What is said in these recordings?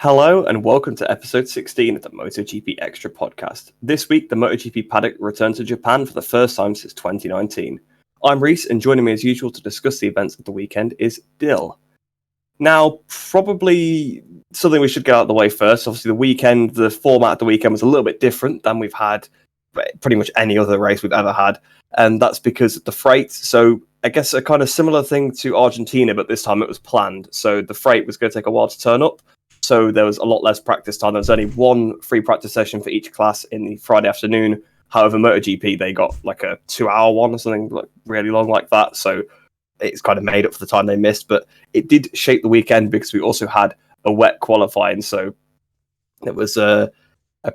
Hello and welcome to episode 16 of the Motogp Xtra podcast. This week, the Motogp paddock returned to Japan for the first time since 2019. I'm Rhys, and joining me as usual to discuss the events of the weekend is Dill. Now, probably something we should get out of the way first. Obviously, the format of the weekend was a little bit different than we've had pretty much any other race we've ever had, and that's because of the freight. So I guess a kind of similar thing to Argentina, but this time it was planned. So the freight was going to take a while to turn up. So there was a lot less practice time. There was only one free practice session for each class in the Friday afternoon. However, MotoGP, they got like a 2-hour one or something like really long like that. So it's kind of made up for the time they missed. But it did shape the weekend because we also had a wet qualifying. So it was a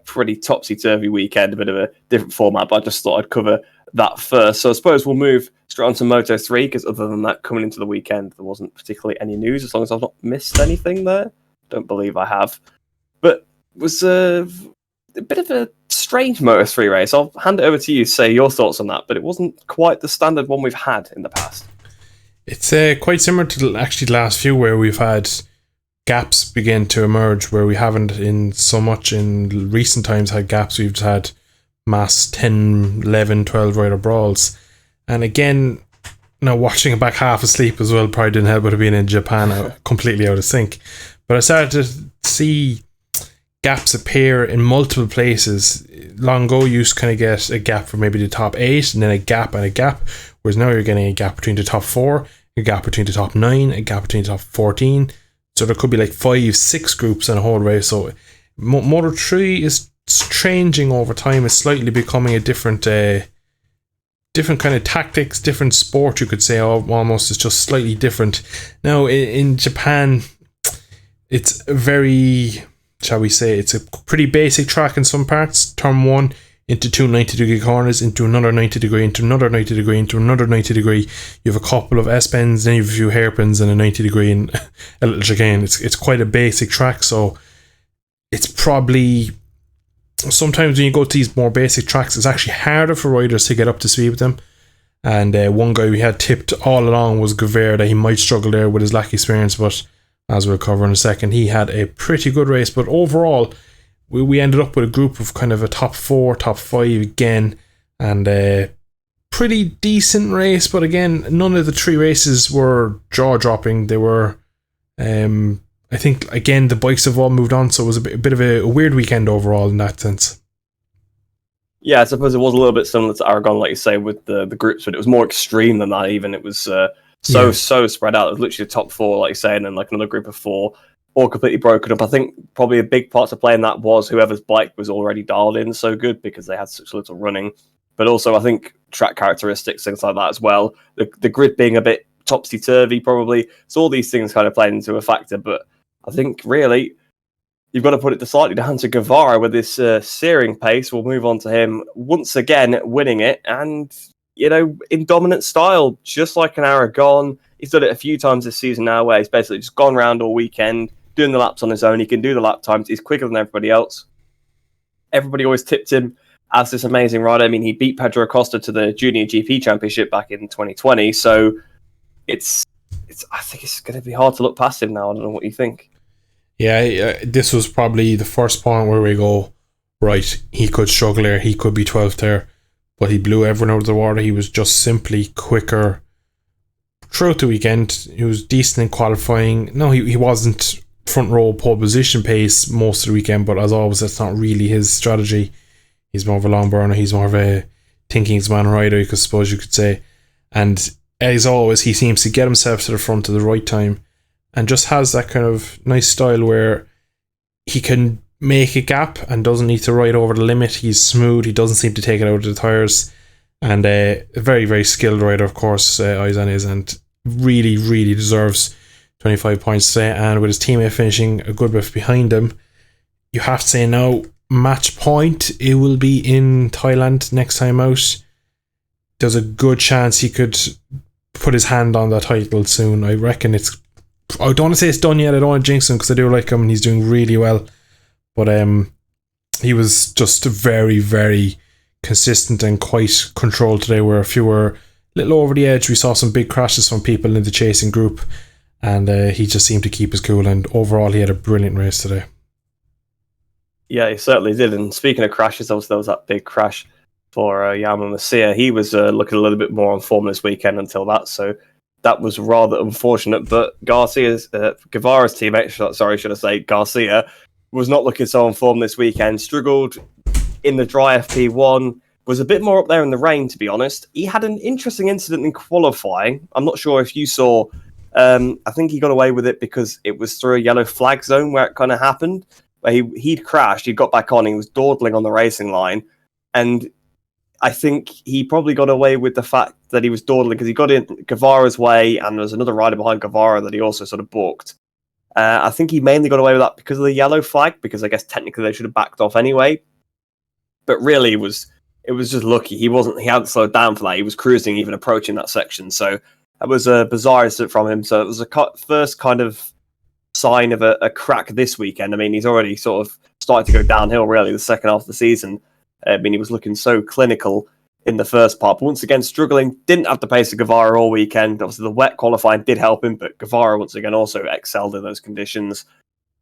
pretty topsy-turvy weekend, a bit of a different format. But I just thought I'd cover that first. So I suppose we'll move straight on to Moto3 because other than that, coming into the weekend, there wasn't particularly any news as long as I've not missed anything there. Don't believe I have, but it was a bit of a strange Moto3 race. I'll hand it over to you to say your thoughts on that, but it wasn't quite the standard one we've had in the past. It's quite similar to actually the last few where we've had gaps begin to emerge where we haven't in so much in recent times had gaps. We've had mass 10, 11, 12 rider brawls. And again, now watching it back half asleep as well probably didn't help with it being in Japan completely out of sync. But I started to see gaps appear in multiple places. Long ago, you used to kind of get a gap for maybe the top 8, and then a gap and a gap. Whereas now you're getting a gap between the top 4, a gap between the top 9, a gap between the top 14. So there could be like 5, 6 groups in a whole race. So Moto 3 is changing over time. It's slightly becoming a different kind of tactics, different sport, you could say. Almost, it's just slightly different. Now in Japan, it's a very, shall we say, it's a pretty basic track in some parts. Turn 1 into 2 90-degree corners, into another 90 degree, into another 90 degree, into another 90 degree. You have a couple of S-bends, then you have a few hairpins and a 90 degree and a little chicane. It's quite a basic track, so it's probably, sometimes when you go to these more basic tracks, it's actually harder for riders to get up to speed with them. And one guy we had tipped all along was Guevara, that he might struggle there with his lack of experience, but as we'll cover in a second, he had a pretty good race. But overall, we ended up with a group of kind of a top 4, top 5 again, and a pretty decent race. But again, none of the 3 races were jaw-dropping. They were, I think, again, the bikes have all moved on, so it was a bit of a weird weekend overall in that sense. Yeah, I suppose it was a little bit similar to Aragon, like you say, with the groups, but it was more extreme than that even. It was so spread out. It was literally the top 4, like you say, and then like another group of 4, all completely broken up. I think probably a big part to play in that was whoever's bike was already dialed in so good because they had such little running. But also, I think track characteristics, things like that as well. The grid being a bit topsy-turvy, probably. So all these things kind of played into a factor. But I think really, you've got to put it slightly down to Guevara with this searing pace. We'll move on to him once again winning it, and in dominant style, just like an Aragon. He's done it a few times this season now where he's basically just gone around all weekend, doing the laps on his own. He can do the lap times. He's quicker than everybody else. Everybody always tipped him as this amazing rider. I mean, he beat Pedro Acosta to the Junior GP Championship back in 2020. So I think it's going to be hard to look past him now. I don't know what you think. Yeah, this was probably the first point where we go, right, he could struggle there. He could be 12th there. But he blew everyone out of the water. He was just simply quicker throughout the weekend. He was decent in qualifying. No, he wasn't front row pole position pace most of the weekend, but as always, that's not really his strategy. He's more of a long burner. He's more of a thinking's man rider, I suppose you could say. And as always, he seems to get himself to the front at the right time and just has that kind of nice style where he can make a gap and doesn't need to ride over the limit. He's smooth. He doesn't seem to take it out of the tyres. And a very, very skilled rider, of course, Eisen is, and really, really deserves 25 points today. And with his teammate finishing a good bit behind him, you have to say now, match point, it will be in Thailand next time out. There's a good chance he could put his hand on that title soon. I reckon I don't want to say it's done yet. I don't want to jinx him because I do like him and he's doing really well. But he was just very, very consistent and quite controlled today, where a few were a little over the edge. We saw some big crashes from people in the chasing group, and he just seemed to keep his cool, and overall he had a brilliant race today. Yeah, he certainly did. And speaking of crashes, obviously there was that big crash for Jaume Masia. He was looking a little bit more on form this weekend until that, so that was rather unfortunate. But Guevara's teammate, sorry, should I say, Garcia, was not looking so on form this weekend. Struggled in the dry FP1, was a bit more up there in the rain, to be honest. He had an interesting incident in qualifying. I'm not sure if you saw. I think he got away with it because it was through a yellow flag zone where it kind of happened. Where he'd crashed, he got back on, he was dawdling on the racing line, and I think he probably got away with the fact that he was dawdling because he got in Guevara's way, and there was another rider behind Guevara that he also sort of booked. I think he mainly got away with that because of the yellow flag, because I guess technically they should have backed off anyway. But really, it was just lucky. He hadn't slowed down for that. He was cruising, even approaching that section. So that was a bizarre incident from him. So it was a first kind of sign of a crack this weekend. I mean, he's already sort of started to go downhill, really, the second half of the season. I mean, he was looking so clinical in the first part, but once again, struggling. Didn't have the pace of Guevara all weekend. Obviously, the wet qualifying did help him, but Guevara, once again, also excelled in those conditions.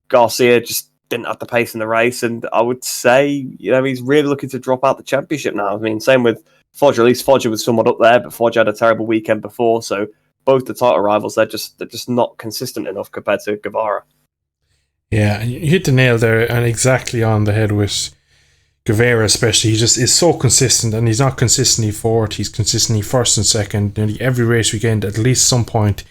Garcia just didn't have the pace in the race, and I would say, he's really looking to drop out the championship now. I mean, same with Foggia. At least Foggia was somewhat up there, but Foggia had a terrible weekend before, so both the title rivals, they're just not consistent enough compared to Guevara. Yeah, and you hit the nail there, and exactly on the head with Guevara especially. He just is so consistent, and he's not consistently fourth, he's consistently first and second. Nearly every race weekend, at least some point,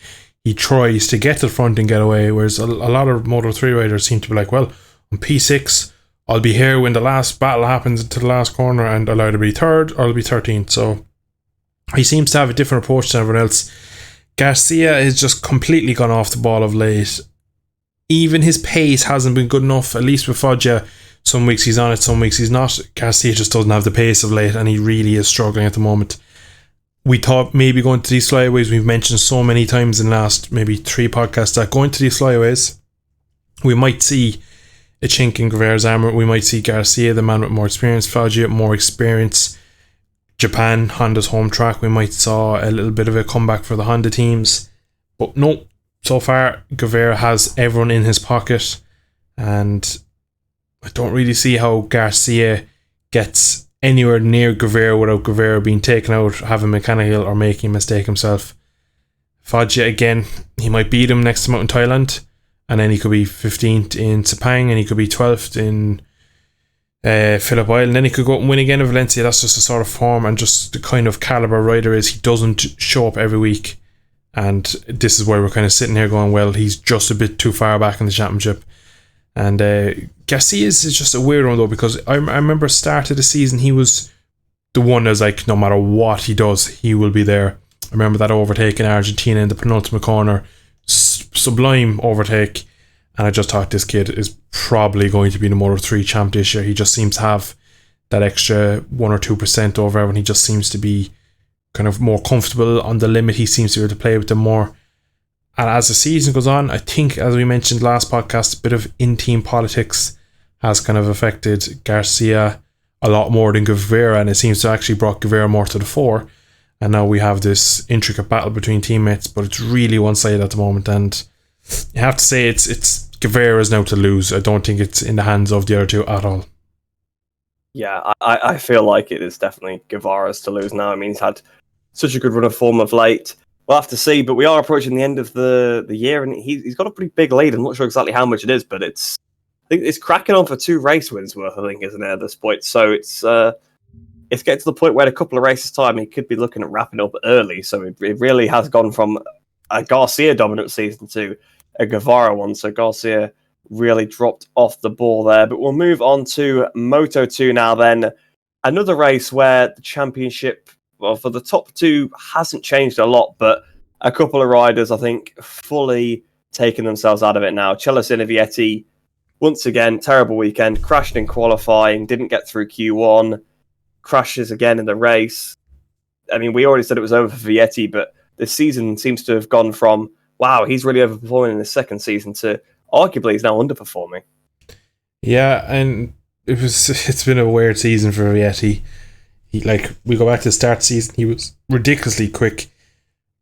he tries to get to the front and get away, whereas a lot of Moto3 riders seem to be like, well, I'm P6, I'll be here when the last battle happens into the last corner, and I'll either be third or I'll be 13th. So he seems to have a different approach than everyone else. Garcia has just completely gone off the ball of late. Even his pace hasn't been good enough, at least with Foggia. Some weeks he's on it, some weeks he's not. Garcia just doesn't have the pace of late, and he really is struggling at the moment. We thought maybe going to these flyaways, we've mentioned so many times in the last maybe 3 podcasts that going to these flyaways, we might see a chink in Guevara's armour. We might see Garcia, the man with more experience, Foggia, more experience. Japan, Honda's home track, we might saw a little bit of a comeback for the Honda teams. But no, so far, Guevara has everyone in his pocket, and I don't really see how Garcia gets anywhere near Guevara without Guevara being taken out, having mechanical, or making a mistake himself. Foggia, again, he might beat him next time out in Thailand, and then he could be 15th in Sepang, and he could be 12th in Phillip Island, and then he could go out and win again in Valencia. That's just the sort of form and just the kind of caliber rider is. He doesn't show up every week, and this is where we're kind of sitting here going, well, he's just a bit too far back in the championship. And Garcia is just a weird one though, because I remember start of the season he was the one that was like, no matter what he does, he will be there. I remember that overtake in Argentina in the penultimate corner, sublime overtake, and I just thought this kid is probably going to be the Moto3 champ this year. He just seems to have that extra 1 or 2% over everyone. He just seems to be kind of more comfortable on the limit. He seems to be able to play with them more. And as the season goes on, I think, as we mentioned last podcast, a bit of in-team politics has kind of affected Garcia a lot more than Guevara, and it seems to actually brought Guevara more to the fore. And now we have this intricate battle between teammates, but it's really one-sided at the moment. And you have to say it's Guevara's now to lose. I don't think it's in the hands of the other two at all. Yeah, I feel like it is definitely Guevara's to lose now. I mean, he's had such a good run of form of late. We'll have to see, but we are approaching the end of the year, and he's got a pretty big lead. I'm not sure exactly how much it is, but I think it's cracking on for 2 race wins worth, I think, isn't it, at this point? So it's getting to the point where in a couple of races' time, he could be looking at wrapping up early. So it really has gone from a Garcia dominant season to a Guevara one. So Garcia really dropped off the ball there. But we'll move on to Moto2 now then. Another race where the championship, well, for the top 2 hasn't changed a lot, but a couple of riders, I think, fully taking themselves out of it now. Celestino Vietti, once again, terrible weekend, crashed in qualifying, didn't get through Q1, crashes again in the race. I mean, we already said it was over for Vietti, but this season seems to have gone from, wow, he's really overperforming in his second season, to arguably he's now underperforming. Yeah, and it's been a weird season for Vietti. We go back to the start of the season, he was ridiculously quick,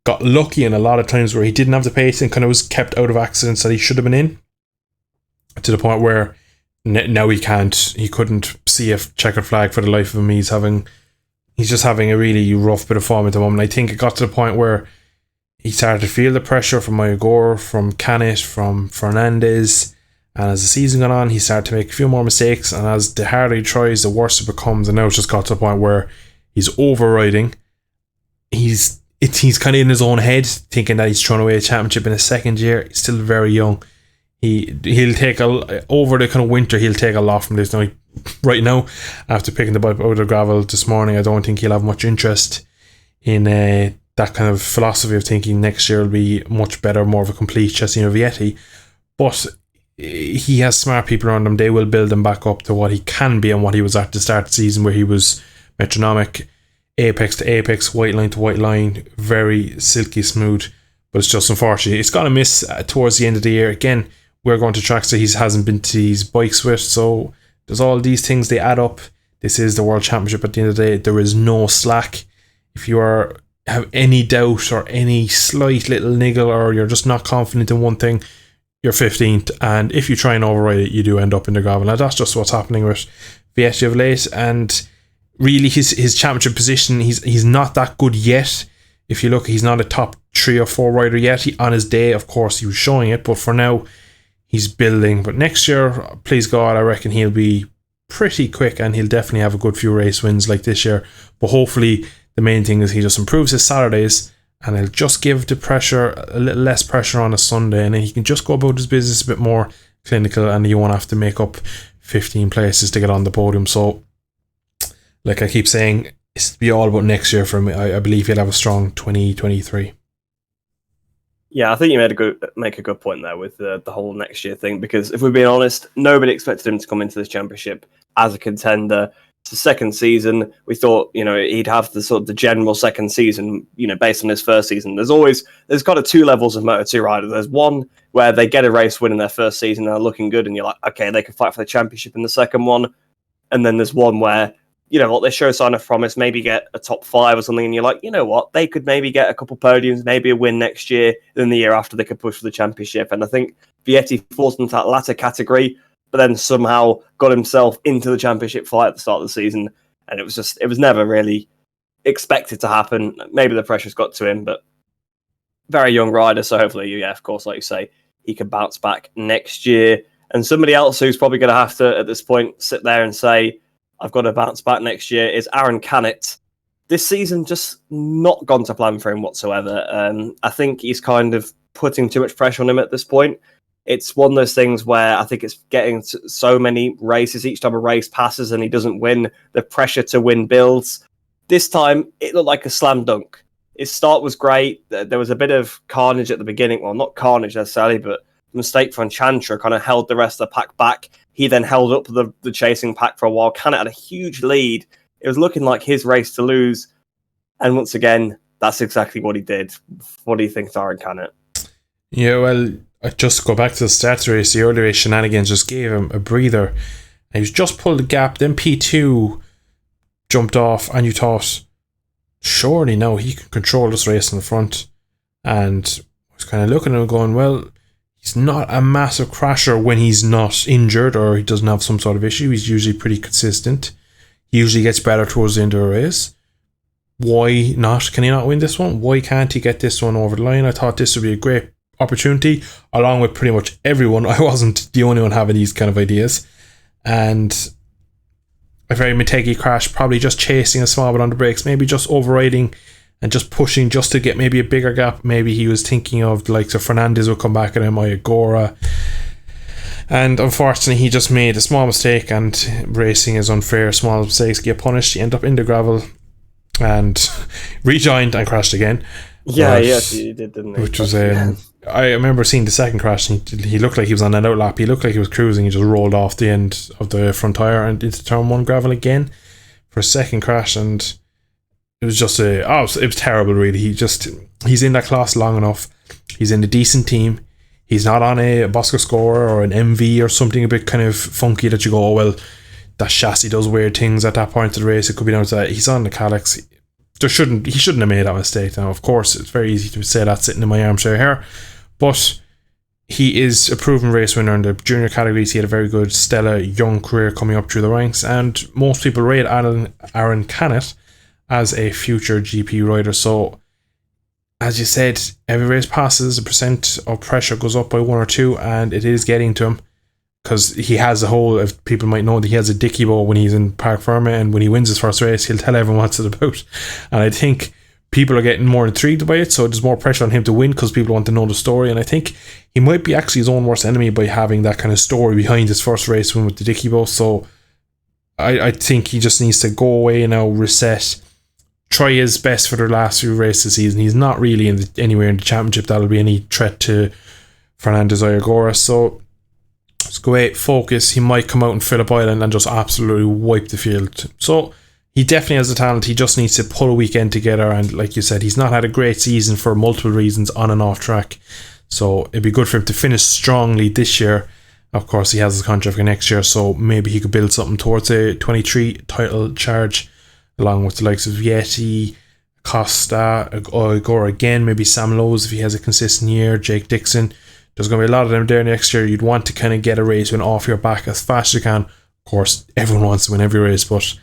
got lucky in a lot of times where he didn't have the pace and kind of was kept out of accidents that he should have been in, to the point where now he couldn't see a checkered flag for the life of him. He's just having a really rough bit of form at the moment. I think it got to the point where he started to feel the pressure from Motegi, from Canet, from Fernandez, and as the season got on, he started to make a few more mistakes, and as the harder he tries, the worse it becomes, and now it's just got to the point where he's overriding. He's kind of in his own head, thinking that he's throwing away a championship in his second year. He's still very young. He'll take over the kind of winter, he'll take a lot from this. Now, right now, after picking the bike out of the gravel this morning, I don't think he'll have much interest in that kind of philosophy of thinking next year will be much better, more of a complete Cesena Vietti. But he has smart people around him. They will build him back up to what he can be and what he was at the start of the season, where he was metronomic, apex to apex, white line to white line, very silky smooth. But it's just unfortunate it's gonna miss towards the end of the year. Again, we're going to tracks that he hasn't been to these bikes with, so there's all these things, they add up. This is the World Championship at the end of the day. There is no slack. If you have any doubt or any slight little niggle, or you're just not confident in one thing, you're 15th, and if you try and override it, you do end up in the gravel. Now that's just what's happening with Vietti of late, and really his championship position, he's not that good yet. If you look, he's not a top 3 or 4 rider yet. On his day, of course, he was showing it, but for now, he's building. But next year, please God, I reckon he'll be pretty quick, and he'll definitely have a good few race wins like this year. But hopefully, the main thing is he just improves his Saturdays, and he'll just give the pressure a little less pressure on a Sunday, and then he can just go about his business a bit more clinical, and you won't have to make up 15 places to get on the podium. So, like I keep saying, it's to be all about next year for him. I believe he'll have a strong 2023. Yeah, I think you make a good point there with the whole next year thing, because if we're being honest, nobody expected him to come into this championship as a contender. It's the second season. We thought, he'd have the sort of the general second season, based on his first season. There's kind of 2 levels of Moto2 rider. There's one where they get a race win in their first season and they're looking good, and you're like, okay, they can fight for the championship in the second one. And then there's one where, they show sign of promise, maybe get a top 5 or something, and you're like, you know what, they could maybe get a couple podiums, maybe a win next year, then the year after they could push for the championship. And I think Vietti falls into that latter category, but then somehow got himself into the championship fight at the start of the season, and it was never really expected to happen. Maybe the pressure's got to him, but very young rider, so hopefully, of course, like you say, he can bounce back next year. And somebody else who's probably going to have to, at this point, sit there and say, I've got to bounce back next year, is Aaron Canet. This season just not gone to plan for him whatsoever. I think he's kind of putting too much pressure on him at this point. It's one of those things where I think it's getting so many races. Each time a race passes and he doesn't win, the pressure to win builds. This time, it looked like a slam dunk. His start was great. There was a bit of carnage at the beginning. Well, not carnage necessarily, but mistake from Chantra kind of held the rest of the pack back. He then held up the chasing pack for a while. Canet had a huge lead. It was looking like his race to lose. And once again, that's exactly what he did. What do you think, Aaron Canet? Yeah, well, I just go back to the stats race. The early race shenanigans just gave him a breather. And he was just pulled the gap. Then P2 jumped off, and you thought, surely now he can control this race in the front. And I was kind of looking at him going, well, he's not a massive crasher when he's not injured or he doesn't have some sort of issue. He's usually pretty consistent. He usually gets better towards the end of a race. Why not? Can he not win this one? Why can't he get this one over the line? I thought this would be a great opportunity, along with pretty much everyone. I wasn't the only one having these kind of ideas. And a very Motegi crash, probably just chasing a small bit on the brakes, maybe just overriding and just pushing just to get maybe a bigger gap. Maybe he was thinking of the likes of Fernandez will come back at him, Motegi. And unfortunately, he just made a small mistake, and racing is unfair. Small mistakes get punished. You end up in the gravel and rejoined and crashed again. Yeah, yes, he did, didn't he? Which was, I remember seeing the second crash, and he looked like he was on an outlap. He looked like he was cruising. He just rolled off the end of the front tyre and into turn 1 gravel again for a second crash, and it was just it was terrible, really. He's in that class long enough. He's in a decent team. He's not on a Bosco Scorer or an MV or something a bit kind of funky that you go, oh, well, that chassis does weird things at that point of the race. It could be down to that. He's on the Calyx. He shouldn't have made that mistake. Now, of course, it's very easy to say that sitting in my armchair here, but he is a proven race winner in the junior categories. He had a very good, stellar young career coming up through the ranks, and most people rate Aaron Canet as a future GP rider. So, as you said, every race passes, the percent of pressure goes up by 1 or 2, and it is getting to him because he has a whole. If people might know that he has a dicky bow when he's in Parc Ferme, and when he wins his first race, he'll tell everyone what's it about. And I think people are getting more intrigued by it, so there's more pressure on him to win because people want to know the story. And I think he might be actually his own worst enemy by having that kind of story behind his first race win with the dicky bow. So I think he just needs to go away now, reset, try his best for the last few races this season. He's not really anywhere in the championship that'll be any threat to Fernandez Ayagora. So let's go away, focus. He might come out in Phillip Island and just absolutely wipe the field. So he definitely has the talent. He just needs to pull a weekend together. And like you said, he's not had a great season for multiple reasons on and off track. So it'd be good for him to finish strongly this year. Of course, he has his contract for next year, so maybe he could build something towards a 23 title charge, along with the likes of Yeti, Costa, Igor again, maybe Sam Lowes if he has a consistent year, Jake Dixon. There's going to be a lot of them there next year. You'd want to kind of get a race win off your back as fast as you can. Of course, everyone wants to win every race, but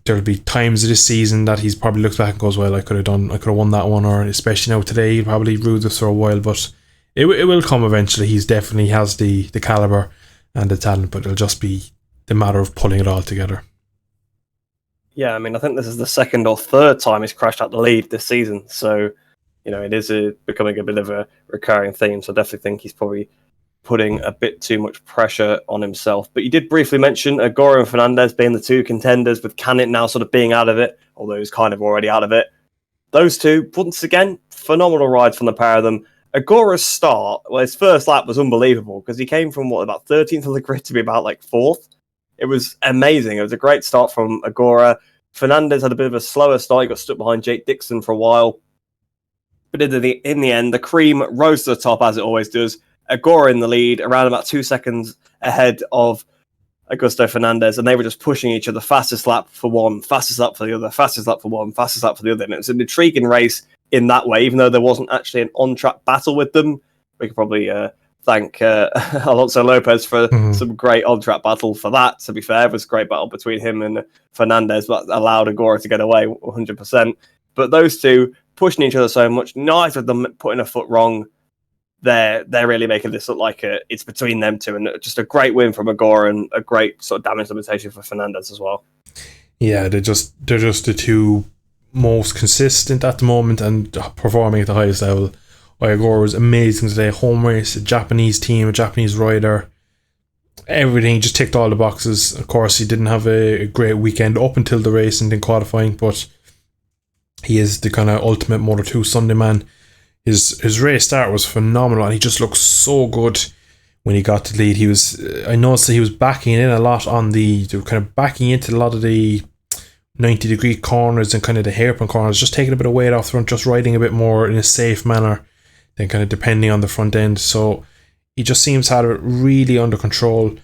there'll be times of this season that he's probably looks back and goes, well, I could have won that one, or especially now today, he'll probably rue this for a while, but it will come eventually. He's definitely has the caliber and the talent, but it'll just be the matter of pulling it all together. Yeah, I mean, I think this is the second or third time he's crashed out the lead this season, so it is becoming a bit of a recurring theme. So I definitely think he's probably putting a bit too much pressure on himself. But you did briefly mention Agora and Fernandez being the two contenders, with Canet now sort of being out of it, although he's kind of already out of it. Those two, once again, phenomenal rides from the pair of them. Agora's start, well, his first lap was unbelievable because he came from about 13th on the grid to be about 4th. It was amazing. It was a great start from Agora. Fernandez had a bit of a slower start. He got stuck behind Jake Dixon for a while. But in the end, the cream rose to the top, as it always does. Agora in the lead, around about 2 seconds ahead of Augusto Fernandez, and they were just pushing each other. Fastest lap for one, fastest lap for the other, fastest lap for one, fastest lap for the other. And it was an intriguing race in that way, even though there wasn't actually an on-track battle with them. We could probably thank Alonso Lopez for some great on-track battle for that, to be fair. It was a great battle between him and Fernandez, but allowed Agora to get away 100%. But those two pushing each other so much, neither of them putting a foot wrong. They're really making this look like it's between them two, and just a great win from Agora and a great sort of damage limitation for Fernandez as well. Yeah, they're just the two most consistent at the moment and performing at the highest level. Agora was amazing today. Home race, a Japanese team, a Japanese rider, everything, just ticked all the boxes. Of course, he didn't have a great weekend up until the race and in qualifying, but he is the kind of ultimate Moto2 Sunday man. His race start was phenomenal, and he just looked so good when he got to lead. I noticed that he was backing in a lot they were kind of backing into a lot of the 90-degree corners and kind of the hairpin corners, just taking a bit of weight off the front, just riding a bit more in a safe manner than kind of depending on the front end. So he just seems to have it really under control.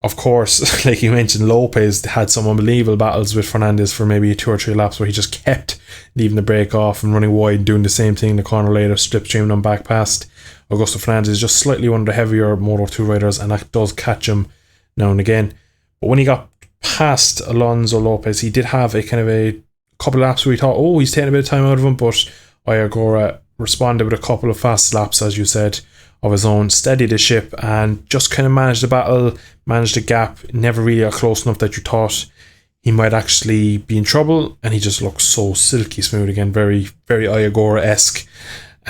Of course, like you mentioned, Lopez had some unbelievable battles with Fernandez for maybe 2 or 3 laps where he just kept leaving the brake off and running wide, doing the same thing in the corner later, slipstreaming them back past. Augusto Fernandez is just slightly one of the heavier Moto2 riders, and that does catch him now and again. But when he got past Alonso Lopez, he did have a kind of a couple of laps where he thought, oh, he's taking a bit of time out of him, but Ayagora responded with a couple of fast laps, as you said, of his own, steadied the ship and just kind of managed the battle, managed the gap, never really got close enough that you thought he might actually be in trouble, and he just looked so silky smooth again, very, very Ayagora-esque,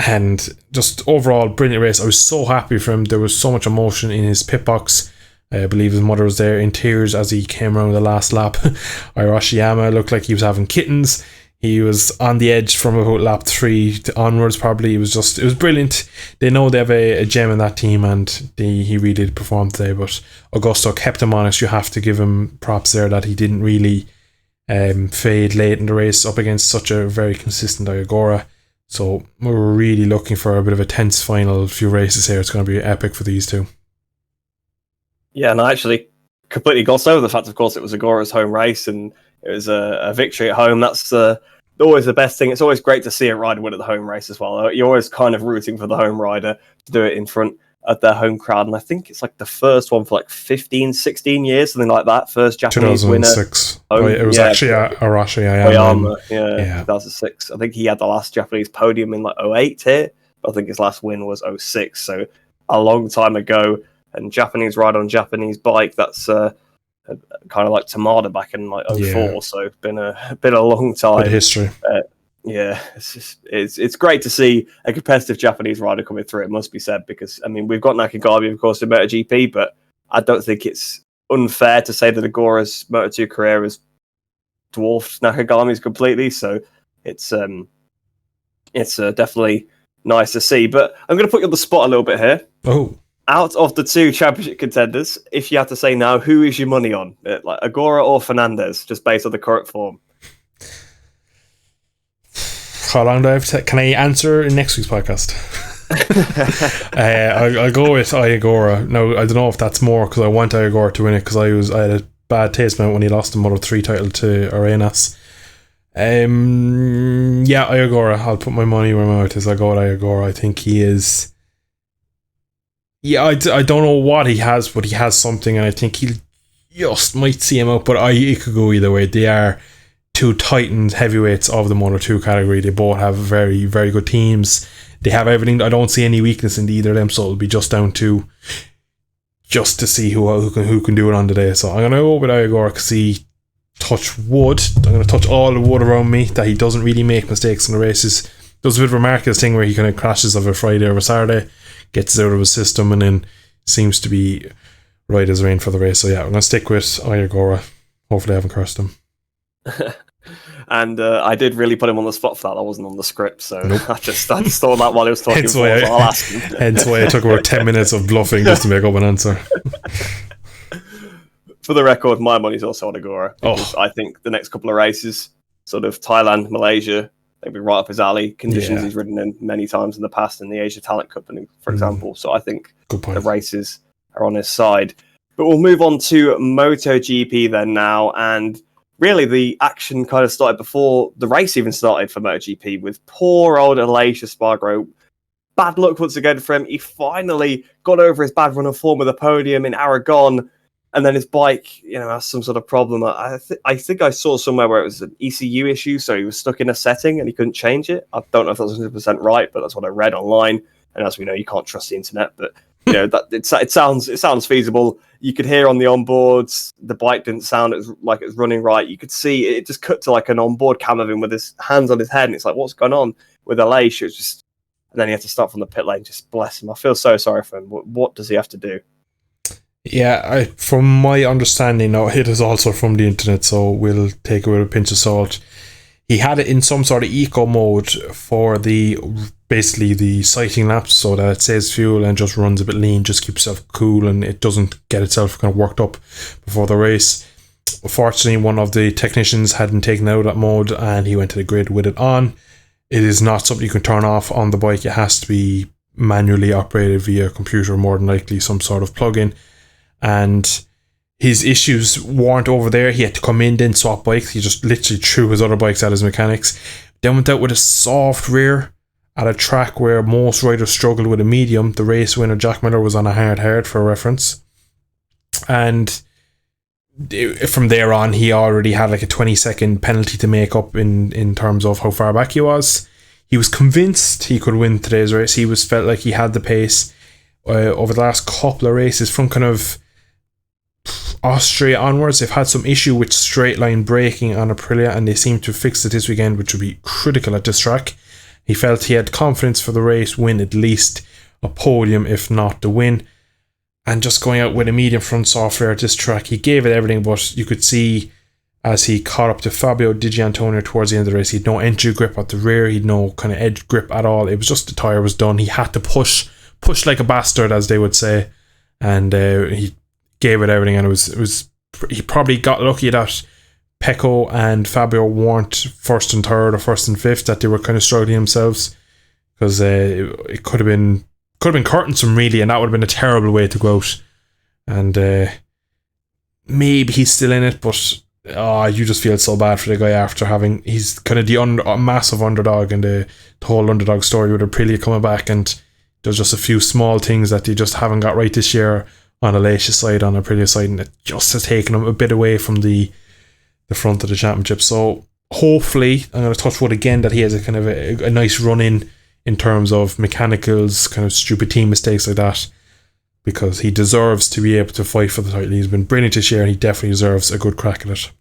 and just overall brilliant race. I was so happy for him. There was so much emotion in his pit box. I believe his mother was there in tears as he came around the last lap. Hirashiyama looked like he was having kittens. He was on the edge from about lap 3 onwards, probably. It was brilliant. They know they have a gem in that team, and he really did perform today. But Augusto kept him honest. You have to give him props there that he didn't really fade late in the race up against such a very consistent Ayagora. So we're really looking for a bit of a tense final few races here. It's going to be epic for these two. Yeah, and I actually completely glossed over the fact, of course, it was Agora's home race, and it was a victory at home. That's always the best thing. It's always great to see a rider win at the home race as well. You're always kind of rooting for the home rider to do it in front at their home crowd, and I think it's like the first one for like 15, 16 years, something like that. First Japanese 2006. winner. It was actually Arashi Ayama. Yeah, 2006. I think he had the last Japanese podium in like 08 here. I think his last win was 06, so a long time ago. And Japanese ride on Japanese bike, that's kind of like Tamada back in like 04. So it's been a long time. Good history. It's great to see a competitive Japanese rider coming through, it must be said, because I mean we've got Nakagami of course in MotoGP, but I don't think it's unfair to say that Agora's Moto2 career has dwarfed Nakagami's completely, so it's definitely nice to see. But I'm going to put you on the spot a little bit here. Out of the two championship contenders, if you had to say now, who is your money on, like Agora or Fernandez, just based on the current form? How long do I have to? Can I answer in next week's podcast? I'll go with Iagora. No, I don't know if that's more because I want Iagora to win it, because I had a bad taste in it when he lost the Moto3 title to Arenas. Iagora. I'll put my money where my mouth is. I'll go with Iagora. I think he is. Yeah, I don't know what he has, but he has something, and I think he just might see him out. But it could go either way. They are two titan heavyweights of the Moto2 category. They both have very, very good teams. They have everything. I don't see any weakness in either of them, so it'll be just down to see who can do it on the day. So I'm going to go with Iagora because he touch wood. I'm going to touch all the wood around me that he doesn't really make mistakes in the races. Does a bit of a miraculous thing where he kind of crashes of a Friday or a Saturday, gets out of his system, and then seems to be right as rain for the race. So yeah, I'm going to stick with Iagora. Hopefully I haven't cursed him. And I did really put him on the spot for that. I wasn't on the script, so nope. I just thought that while he was talking. I'll ask him. Hence why I took about 10 minutes of bluffing just to make up an answer. For the record, my money's also on Agora, because I think the next couple of races, sort of Thailand, Malaysia, they'll be right up his alley. Conditions he's ridden in many times in the past in the Asia Talent Cup, for example. So I think the races are on his side. But we'll move on to MotoGP then now, and really the action kind of started before the race even started for MotoGP with poor old Aleix Espargaro. Bad luck once again for him. He finally got over his bad run of form with a podium in Aragon, and then his bike, has some sort of problem. I think I saw somewhere where it was an ECU issue, so he was stuck in a setting and he couldn't change it. I don't know if that's 100% right, but that's what I read online. And as we know, you can't trust the internet, but that it sounds feasible. You could hear on the onboards the bike didn't sound like it was running right. You could see it just cut to like an onboard cam of him with his hands on his head, and it's like, what's going on with Aleix? It's just, and then he had to start from the pit lane. Just bless him. I feel so sorry for him. What does he have to do? Yeah, from my understanding now, it is also from the internet, so we'll take it with a pinch of salt. He had it in some sort of eco mode for basically the sighting laps, so that it saves fuel and just runs a bit lean, just keeps itself cool, and it doesn't get itself kind of worked up before the race. Unfortunately, one of the technicians hadn't taken out that mode, and he went to the grid with it on. It is not something you can turn off on the bike. It has to be manually operated via a computer, more than likely some sort of plug-in. And his issues weren't over there. He had to come in, then swap bikes. He just literally threw his other bikes at his mechanics. Then went out with a soft rear at a track where most riders struggled with a medium. The race winner, Jack Miller, was on a hard for reference. And from there on, he already had like a 20-second penalty to make up in terms of how far back he was. He was convinced he could win today's race. He felt like he had the pace. Over the last couple of races, from kind of Austria onwards, they've had some issue with straight line braking on Aprilia, and they seem to fix it this weekend, which would be critical at this track. He felt he had confidence for the race, win at least a podium, if not the win. And just going out with a medium front software at this track, he gave it everything, but you could see as he caught up to Fabio Di Giannantonio towards the end of the race, he had no entry grip at the rear, he had no kind of edge grip at all. It was just the tyre was done. He had to push like a bastard, as they would say, and he gave it everything. And it was he probably got lucky that Pecco and Fabio weren't first and third or first and fifth, that they were kind of struggling themselves, because it could have been curtains really, and that would have been a terrible way to go out. And maybe he's still in it, but you just feel so bad for the guy after he's kind of the massive underdog, and the whole underdog story with Aprilia coming back, and There's just a few small things that they just haven't got right this year on Alesia's side, on Aprilia's side, and it just has taken them a bit away from the front of the championship. So hopefully, I'm going to touch wood again that he has a kind of a nice run in terms of mechanicals, kind of stupid team mistakes like that, because he deserves to be able to fight for the title. He's been brilliant this year, and he definitely deserves a good crack at it.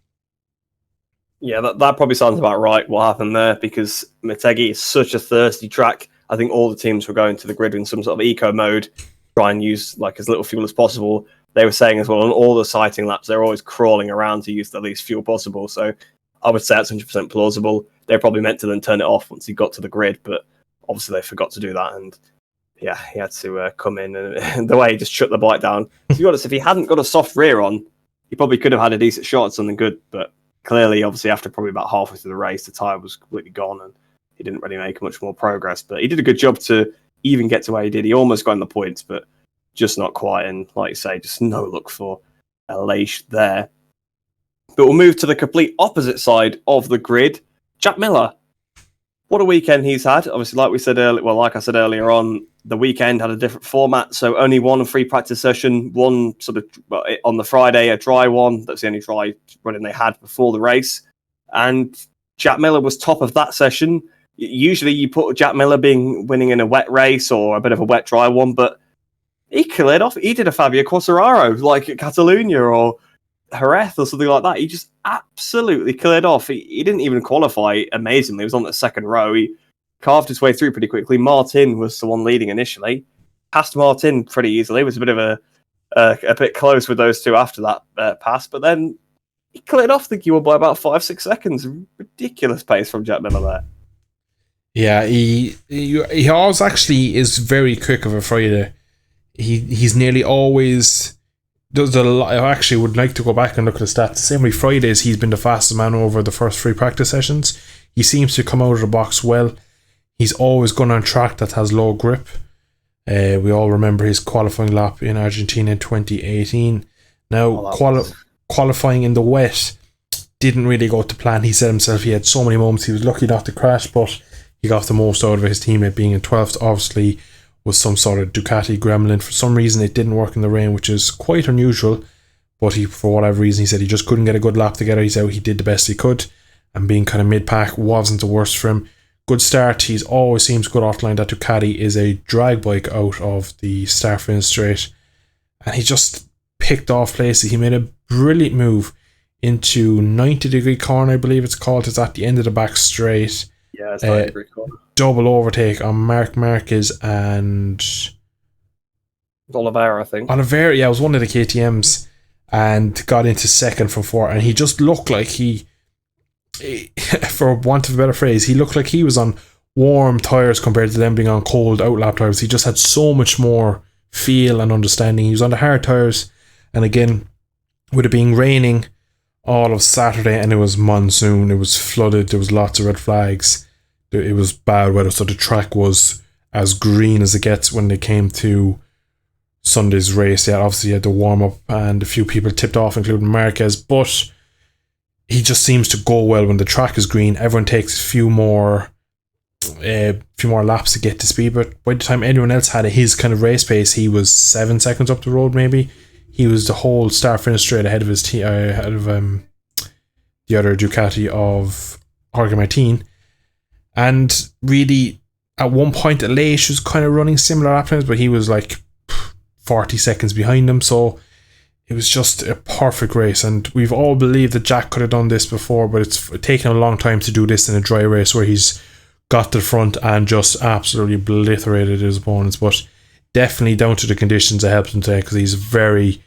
Yeah, that probably sounds about right, what happened there, because Motegi is such a thirsty track. I think all the teams were going to the grid in some sort of eco mode, try and use like as little fuel as possible. They were saying as well, on all the sighting laps, they're always crawling around to use the least fuel possible. So I would say that's 100% plausible. They probably meant to then turn it off once he got to the grid, but obviously they forgot to do that. And yeah, he had to come in, and the way he just shut the bike down. To be honest, if he hadn't got a soft rear on, he probably could have had a decent shot at something good, but clearly, obviously, after probably about halfway through the race, the tyre was completely gone and he didn't really make much more progress. But he did a good job to even get to where he did. He almost got in the points, but just not quite. And like you say, just no look for Aleix there. But we'll move to the complete opposite side of the grid. Jack Miller. What a weekend he's had. Obviously, like I said earlier on, the weekend had a different format. So only one free practice session, one sort of on the Friday, a dry one. That's the only dry running they had before the race. And Jack Miller was top of that session. Usually you put Jack Miller winning in a wet race or a bit of a wet dry one, but he cleared off. He did a Fabio Quartararo like at Catalunya or Jerez or something like that. He just absolutely cleared off. He didn't even qualify amazingly. He was on the second row. He carved his way through pretty quickly. Martin was the one leading initially. Passed Martin pretty easily. It was a bit of a bit close with those two after that pass, but then he cleared off. I think he won by about 5-6 seconds. Ridiculous pace from Jack Miller there. Yeah, he always actually is very quick of a Friday. He's nearly always does a lot. I actually would like to go back and look at the stats. The same way Fridays, he's been the fastest man over the first three practice sessions. He seems to come out of the box well. He's always gone on track that has low grip. We all remember his qualifying lap in Argentina in 2018. Now, qualifying in the wet didn't really go to plan. He said himself he had so many moments. He was lucky not to crash, but he got the most out of his teammate being in 12th. Obviously, was some sort of Ducati gremlin. For some reason, it didn't work in the rain, which is quite unusual. But for whatever reason, he said he just couldn't get a good lap together. He's out. He did the best he could, and being kind of mid-pack wasn't the worst for him. Good start. He's always seems good off the line. That Ducati is a drag bike out of the start-finish straight, and he just picked off places. He made a brilliant move into 90-degree corner, I believe it's called. It's at the end of the back straight. Yeah, it's 90-degree corner. Double overtake on Marc Marquez and Oliveira, I think. Oliveira, yeah, it was one of the KTMs, and got into second from four. And he just looked like he, for want of a better phrase, he looked like he was on warm tyres compared to them being on cold outlap tyres. He just had so much more feel and understanding. He was on the hard tyres, and again, with it being raining all of Saturday and it was monsoon, it was flooded, there was lots of red flags, it was bad weather, so the track was as green as it gets when they came to Sunday's race. Yeah, obviously he had to warm up and a few people tipped off, including Marquez, but he just seems to go well when the track is green. Everyone takes a few more laps to get to speed, but by the time anyone else had his kind of race pace, he was 7 seconds up the road maybe. He was the whole start finish straight ahead of his the other Ducati of Jorge Martin. And really, at one point, Aleix was kind of running similar lap times, but he was like 40 seconds behind him. So it was just a perfect race. And we've all believed that Jack could have done this before, but it's taken a long time to do this in a dry race where he's got to the front and just absolutely obliterated his opponents. But definitely down to the conditions that helped him today, because he's very,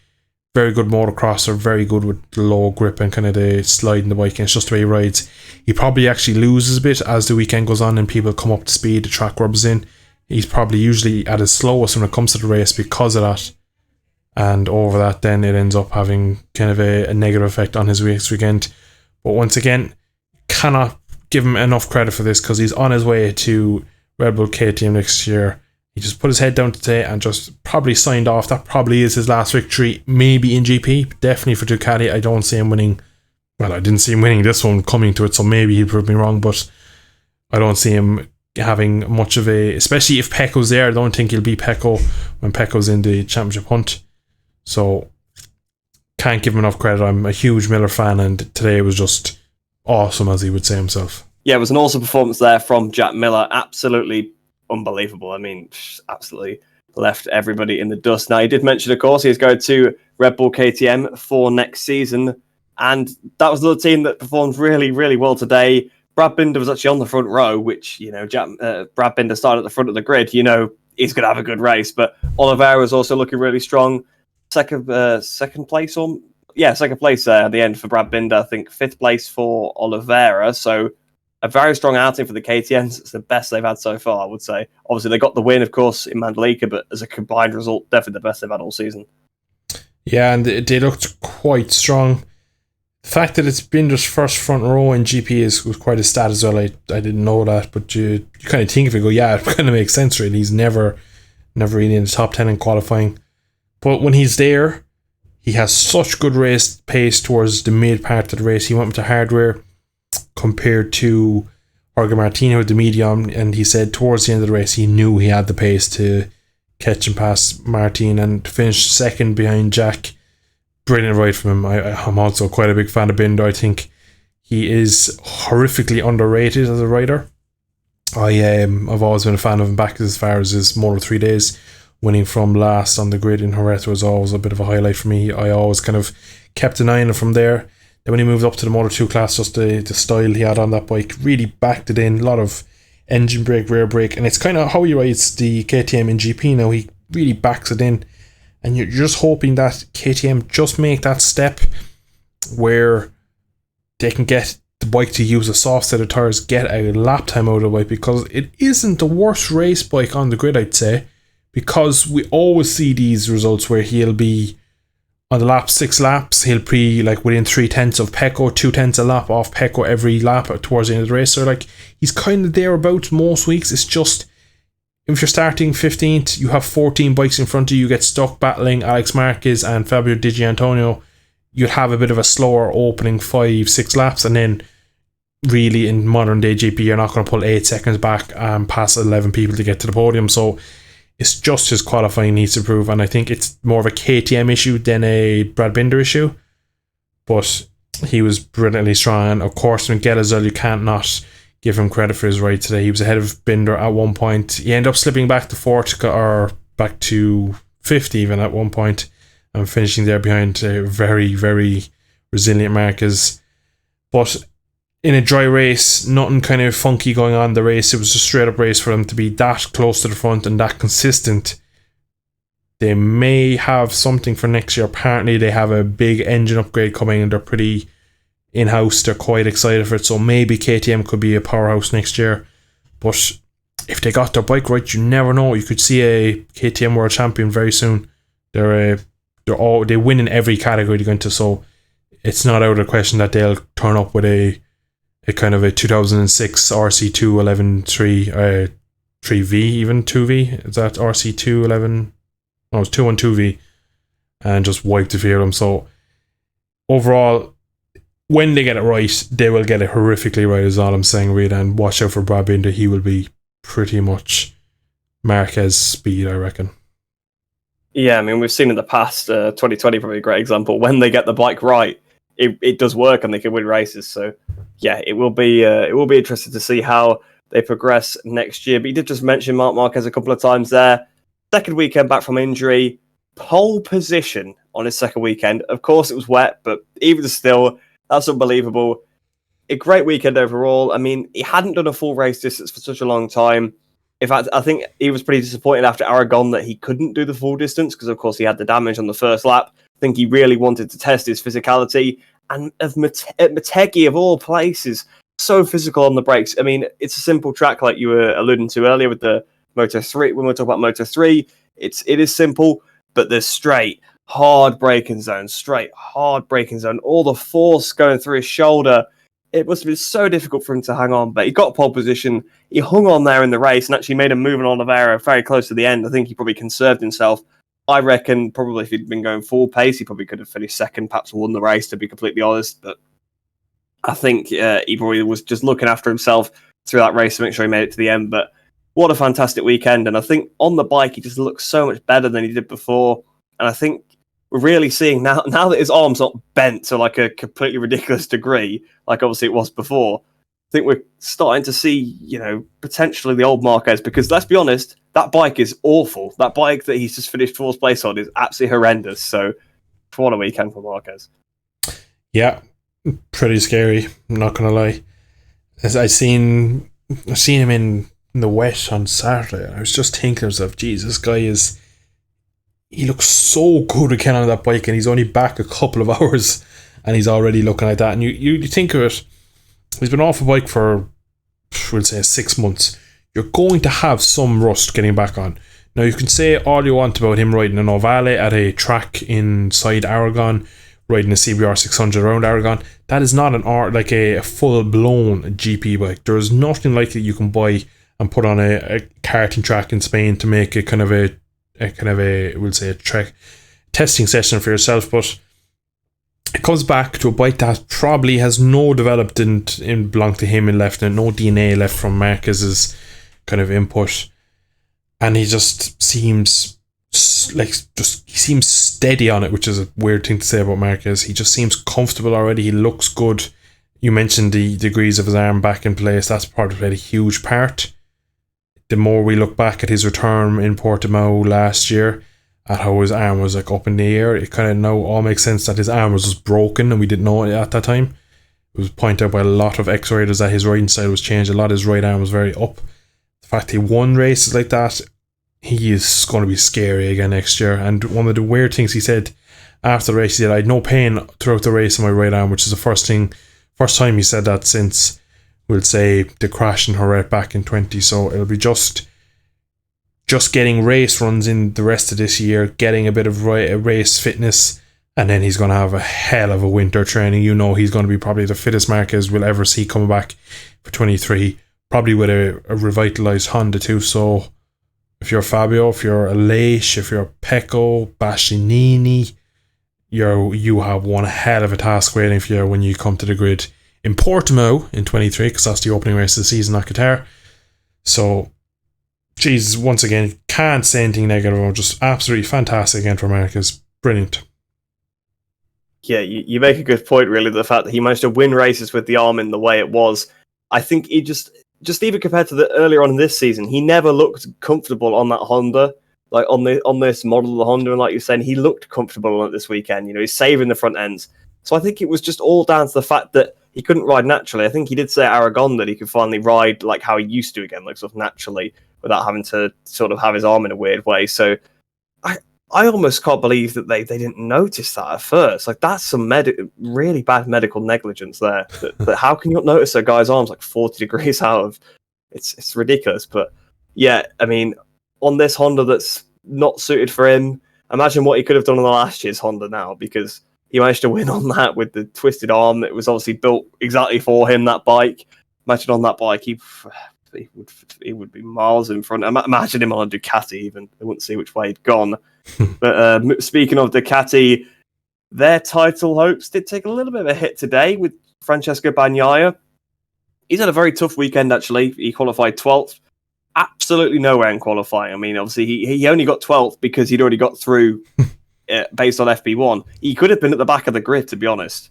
very good motocrosser, very good with the low grip and kind of the sliding the bike, and it's just the way he rides. He probably actually loses a bit as the weekend goes on and people come up to speed, the track rubs in. He's probably usually at his slowest when it comes to the race because of that, and over that then it ends up having kind of a negative effect on his race weekend. But once again, cannot give him enough credit for this, because he's on his way to Red Bull KTM next year. He just put his head down today and just probably signed off. That probably is his last victory, maybe in GP, definitely for Ducati. I don't see him winning. Well, I didn't see him winning this one coming to it, so maybe he'll prove me wrong, but I don't see him having much of a, especially if Pecco's there. I don't think he'll be Pecco when Pecco's in the championship hunt. So can't give him enough credit. I'm a huge Miller fan, and today was just awesome, as he would say himself. Yeah, it was an awesome performance there from Jack Miller. Absolutely unbelievable. I mean, absolutely left everybody in the dust. Now, he did mention, of course, he's going to Red Bull KTM for next season, and that was another team that performed really, really well today. Brad Binder was actually on the front row, which, Brad Binder started at the front of the grid. He's going to have a good race, but Oliveira was also looking really strong. Second place there at the end for Brad Binder. I think 5th place for Oliveira. So a very strong outing for the KTMs. It's the best they've had so far, I would say. Obviously, they got the win, of course, in Mandalika, but as a combined result, definitely the best they've had all season. Yeah, and they looked quite strong. The fact that it's Binder's first front row in GP was quite a stat as well. I didn't know that, but you kind of think if you go, yeah, it kind of makes sense, really. He's never really in the top 10 in qualifying. But when he's there, he has such good race pace towards the mid part of the race. He went with the hardware compared to Jorge Martino with the medium, and he said towards the end of the race he knew he had the pace to catch and pass Martin and finish second behind Jack. Brilliant ride from him. I'm also quite a big fan of Binder. I think he is horrifically underrated as a rider. I've always been a fan of him back as far as his Moto 3 days. Winning from last on the grid in Jerez was always a bit of a highlight for me. I always kind of kept an eye on him from there. Then when he moved up to the Moto 2 class, just the style he had on that bike really backed it in. A lot of engine brake, rear brake, and it's kind of how he rides the KTM in GP now. He really backs it in, and you're just hoping that KTM just make that step where they can get the bike to use a soft set of tyres, get a lap time out of the bike, because it isn't the worst race bike on the grid, I'd say, because we always see these results where he'll be on the lap 6 laps, he'll be like within 3/10 of Pecco, 2/10 a lap off Pecco every lap towards the end of the race. So like he's kind of thereabouts most weeks. It's just if you're starting 15th, you have 14 bikes in front of you, you get stuck battling Alex Marquez and Fabio Di Gianantonio, you'd have a bit of a slower opening 5-6 laps, and then really in modern day GP you're not going to pull 8 seconds back and pass 11 people to get to the podium. So it's just his qualifying needs to improve, and I think it's more of a KTM issue than a Brad Binder issue. But he was brilliantly strong, and of course Miguel as well, you can't not give him credit for his ride today. He was ahead of Binder at one point. He ended up slipping back to 4th or back to 5th even at one point, and finishing there behind a very, very resilient Marquez. But in a dry race, nothing kind of funky going on in the race. It was a straight up race for them to be that close to the front and that consistent. They may have something for next year. Apparently they have a big engine upgrade coming and they're pretty in-house. They're quite excited for it. So maybe KTM could be a powerhouse next year. But if they got their bike right, you never know. You could see a KTM world champion very soon. They win in every category they go into. So it's not out of the question that they'll turn up with a kind of a 2006 RC2 3V, even 2V. Is that RC2 11? No, it's 212V, and just wipe the fear of them. So overall, when they get it right, they will get it horrifically right, is all I'm saying, really. And watch out for Brad Binder. He will be pretty much Marquez speed, I reckon. Yeah, I mean, we've seen in the past, 2020 probably a great example. When they get the bike right, it does work and they can win races. So yeah, it will be interesting to see how they progress next year. But you did just mention Marc Marquez a couple of times there. Second weekend back from injury, pole position on his second weekend. Of course, it was wet, but even still, that's unbelievable. A great weekend overall. I mean, he hadn't done a full race distance for such a long time. In fact, I think he was pretty disappointed after Aragon that he couldn't do the full distance because, of course, he had the damage on the first lap. I think he really wanted to test his physicality. And at Motegi, of all places, so physical on the brakes. I mean, it's a simple track like you were alluding to earlier with the Moto 3. When we talk about Moto 3, it is simple, but there's straight, hard braking zone, all the force going through his shoulder. It must have been so difficult for him to hang on, but he got pole position. He hung on there in the race and actually made a move on Oliveira very close to the end. I think he probably conserved himself. I reckon probably if he'd been going full pace, he probably could have finished second, perhaps won the race, to be completely honest. But I think he probably was just looking after himself, through that race to make sure he made it to the end. But what a fantastic weekend. And I think on the bike, he just looks so much better than he did before. And I think we're really seeing now that his arm's not bent to like a completely ridiculous degree, like obviously it was before. I think we're starting to see, potentially the old Marquez, because let's be honest, that bike is awful. That bike that he's just finished fourth place on is absolutely horrendous. So, what a weekend for Marquez. Yeah, pretty scary. I'm not gonna lie. As I seen him in the wet on Saturday, I was just thinking to myself, "Geez, this guy he looks so good again on that bike, and he's only back a couple of hours, and he's already looking like that." And you think of it, he's been off a bike for, we'll say, 6 months. You're going to have some rust getting back on. Now, you can say all you want about him riding an Ovale at a track inside Aragon, riding a CBR 600 around Aragon. That is not a full-blown GP bike. There is nothing like it you can buy and put on a karting track in Spain to make a kind of a we'll say, a track testing session for yourself. But it comes back to a bike that probably has no developed in belonged to him and left, and no DNA left from Marquez's kind of input, and he just seems he seems steady on it, which is a weird thing to say about Marquez. He just seems comfortable already. He looks good. You mentioned the degrees of his arm back in place. That's probably played a huge part. The more we look back at his return in Portimao last year, at how his arm was like up in the air, it kind of now all makes sense that his arm was just broken and we didn't know it at that time. It was pointed out by a lot of ex-riders that his riding style was changed. A lot of his right arm was very up. The fact he won races like that, he is going to be scary again next year. And one of the weird things he said after the race, he said, "I had no pain throughout the race in my right arm," which is the first time he said that since, we'll say, the crash in Jerez back in 20. So it'll be just getting race runs in the rest of this year, getting a bit of race fitness, and then he's going to have a hell of a winter training. He's going to be probably the fittest Marquez we'll ever see coming back for 23, probably with a revitalised Honda too. So if you're Fabio, if you're Aleix, if you're Pecco, Bastianini, you have one hell of a task waiting for you when you come to the grid in Portimao in 23, because that's the opening race of the season at Qatar. So, Jesus, once again, can't say anything negative about, just absolutely fantastic again for Marquez. Brilliant. Yeah, you make a good point, really, the fact that he managed to win races with the arm in the way it was. I think he just even compared to the earlier on in this season, he never looked comfortable on that Honda, like on this model of the Honda, and like you're saying, he looked comfortable on it this weekend. He's saving the front ends. So I think it was just all down to the fact that he couldn't ride naturally. I think he did say at Aragon that he could finally ride like how he used to again, like sort of naturally, without having to sort of have his arm in a weird way. So I almost can't believe that they didn't notice that at first. Like, that's some really bad medical negligence there. That how can you not notice a guy's arm's like 40 degrees out of... It's ridiculous. But yeah, I mean, on this Honda that's not suited for him, imagine what he could have done on the last year's Honda now, because he managed to win on that with the twisted arm. It was obviously built exactly for him, that bike. Imagine on that bike, he would be miles in front. Imagine him on a Ducati even. They wouldn't see which way he'd gone. But speaking of Ducati, their title hopes did take a little bit of a hit today with Francesco Bagnaia. He's had a very tough weekend, actually. He qualified 12th. Absolutely nowhere in qualifying. I mean, obviously, he only got 12th because he'd already got through based on FP1. He could have been at the back of the grid, to be honest.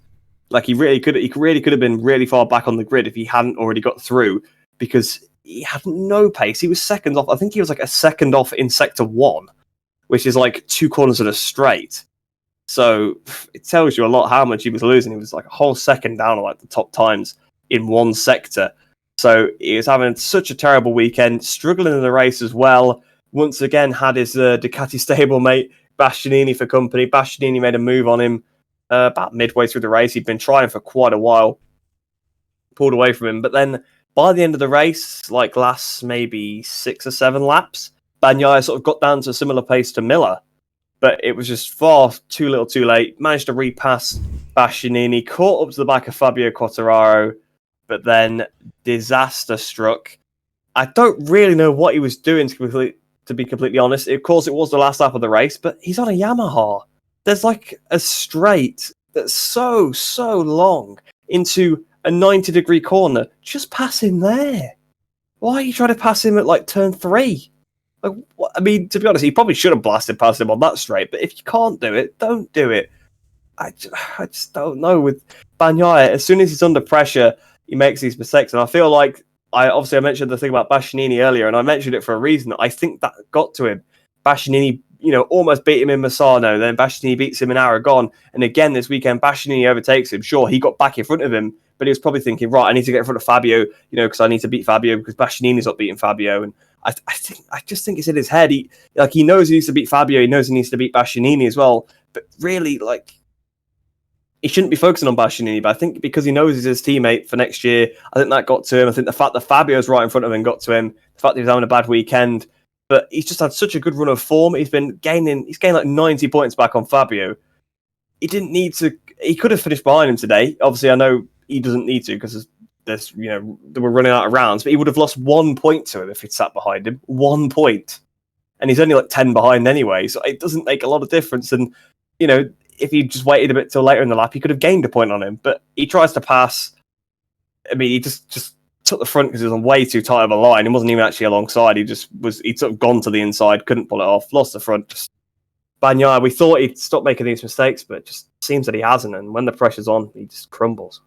Like, he really could have been really far back on the grid if he hadn't already got through, because he had no pace. He was second off. I think he was like a second off in Sector 1, which is like 2 corners of a straight. So it tells you a lot how much he was losing. He was like a whole second down on like the top times in one sector. So he was having such a terrible weekend, struggling in the race as well. Once again, had his Ducati stablemate Bastianini for company. Bastianini made a move on him about midway through the race. He'd been trying for quite a while, pulled away from him. But then by the end of the race, like last maybe 6 or 7 laps, Bagnaia sort of got down to a similar pace to Miller. But it was just far too little too late. Managed to repass Bastianini, caught up to the back of Fabio Quartararo, but then disaster struck. I don't really know what he was doing, to be completely honest. Of course, it was the last lap of the race, but he's on a Yamaha. There's like a straight that's so long into a 90-degree corner. Just pass him there. Why are you trying to pass him at like turn 3? Like, I mean, to be honest, he probably should have blasted past him on that straight. But if you can't do it, don't do it. I just don't know. With Bagnaia, as soon as he's under pressure, he makes these mistakes, and I feel like I mentioned the thing about Bastianini earlier, and I mentioned it for a reason. I think that got to him. Bastianini, almost beat him in Misano. Then Bastianini beats him in Aragon, and again this weekend, Bastianini overtakes him. Sure, he got back in front of him, but he was probably thinking, right, I need to get in front of Fabio, because I need to beat Fabio because Bastianini's not beating Fabio, and I just think it's in his head. He knows he needs to beat Fabio. He knows he needs to beat Bastianini as well, but really, he shouldn't be focusing on Bastianini, but I think because he knows he's his teammate for next year, I think that got to him. I think the fact that Fabio's right in front of him got to him. The fact that he was having a bad weekend, but he's just had such a good run of form. He's gained like 90 points back on Fabio. He didn't need to. He could have finished behind him today. Obviously, I know he doesn't need to because there's they were running out of rounds, but he would have lost 1 point to him if he'd sat behind him. 1 point, and he's only like 10 behind anyway, so it doesn't make a lot of difference. And if he just waited a bit till later in the lap, he could have gained a point on him. But he tries to pass. I mean, he just took the front because he was on way too tight of a line. He wasn't even actually alongside. He sort of gone to the inside, couldn't pull it off, lost the front. Bagnaia, we thought he'd stop making these mistakes, but it just seems that he hasn't. And when the pressure's on, he just crumbles.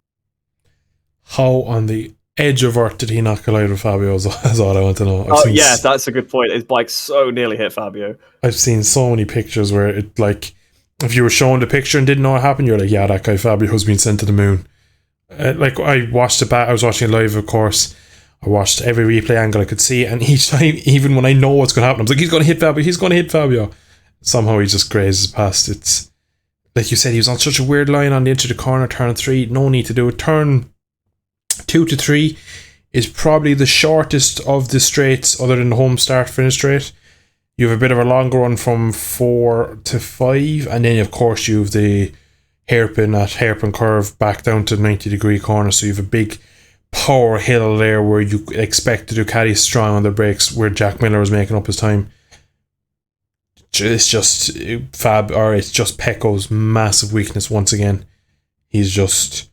How on the edge of earth did he not collide with Fabio is all I want to know. Yeah, that's a good point. His bike so nearly hit Fabio. I've seen so many pictures where it if you were showing the picture and didn't know what happened, you're like, yeah, that guy Fabio has been sent to the moon. I watched it back. I was watching it live, of course. I watched every replay angle I could see, and each time, even when I know what's going to happen, I was like, he's going to hit Fabio. He's going to hit Fabio. Somehow he just grazes past. It's like you said, he was on such a weird line on the edge of the corner, turn 3. No need to do it. Turn 2 to 3 is probably the shortest of the straights, other than the home start finish straight. You have a bit of a longer one from 4 to 5, and then of course you have the hairpin curve back down to the 90-degree corner, so you have a big power hill there where you expect the Ducati strong on the brakes, where Jack Miller was making up his time. It's just it's just Pecco's massive weakness once again. He shouldn't